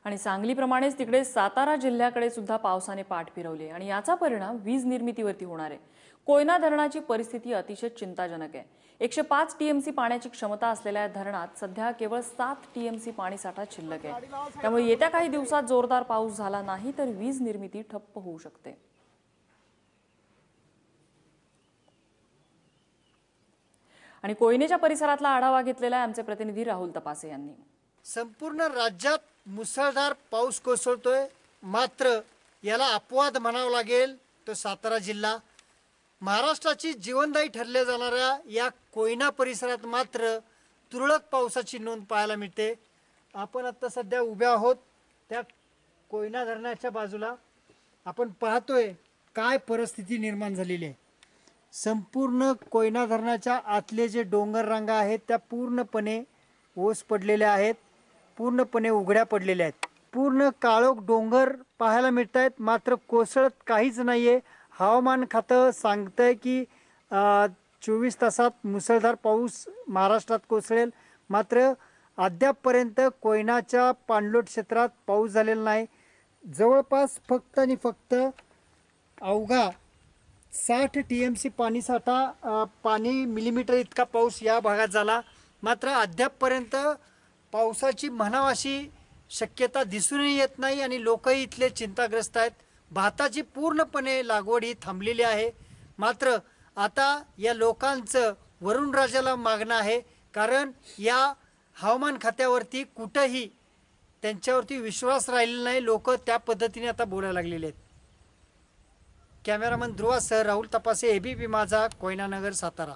आणि सांगलीप्रमाणेच तिकडे सातारा जिल्ह्याकडे सुद्धा पावसाने पाठ फिरवली आणि याचा परिणाम वीज निर्मितीवरती होणार आहे। कोयना धरणाची परिस्थिती अतिशय चिंताजनक आहे। 105 टीएमसी पाण्याची क्षमता असलेल्या धरणात सध्या केवळ 7 टीएमसी पाणीसाठा शिल्लक आहे। त्यामुळे येत्या काही दिवसात जोरदार पाऊस झाला नाही तर वीज निर्मिती ठप्प होऊ शकते। आणि कोयनेच्या परिसरातला आढावा घेतलेला आहे आमचे प्रतिनिधी राहुल तपासे यांनी। संपूर्ण राज्यात मुसळधार पाऊस कोसळतोय, मात्र याला अपवाद म्हणावा लागेल तो सातारा जिल्हा। महाराष्ट्राची जीवनदायी ठरल्या जाणाऱ्या या कोयना परिसरात मात्र तुरळक पावसाची नोंद पाहायला मिळते। आपण आता सध्या उभ्या आहोत त्या कोयना धरणाच्या बाजूला। आपण पाहतोय काय परिस्थिती निर्माण झालेली आहे। संपूर्ण कोयना धरणाच्या आतले जे डोंगर रांगा आहेत त्या पूर्णपणे ओस पडलेल्या आहेत, पूर्णपणे उघड्या पडलेल्या आहेत। पूर्ण काळोख डोंगर पाहायला मिळत आहेत, मात्र कोसळत काहीच नाहीये। हवामान खातं सांगतंय की 24 तासात मुसळधार पाऊस महाराष्ट्रात कोसळेल, मात्र अद्यापपर्यंत कोयनाच्या पाणलोट क्षेत्रात पाऊस झालेला नाही। जवळपास फक्त आणि फक्त अवघा 60 टीएमसी पाणी मिलीमीटर इतका पाऊस या भागात झाला, मात्र अद्यापपर्यंत पावसाची म्हणावाशी शक्यता दिसूनही येत नाही आणि लोकही इथले चिंताग्रस्त आहेत। भाताची पूर्णपणे लागवड ही थांबलेली आहे, मात्र आता या लोकांचं वरुणराजाला मागणं आहे, कारण या हवामान खात्यावरती कुठंही त्यांच्यावरती विश्वास राहिलेला नाही। लोक त्या पद्धतीने आता बोलायला लागलेले आहेत। कॅमेरामन ध्रुवासह राहुल तपासे, एबीपी माझा, कोयनानगर, सातारा।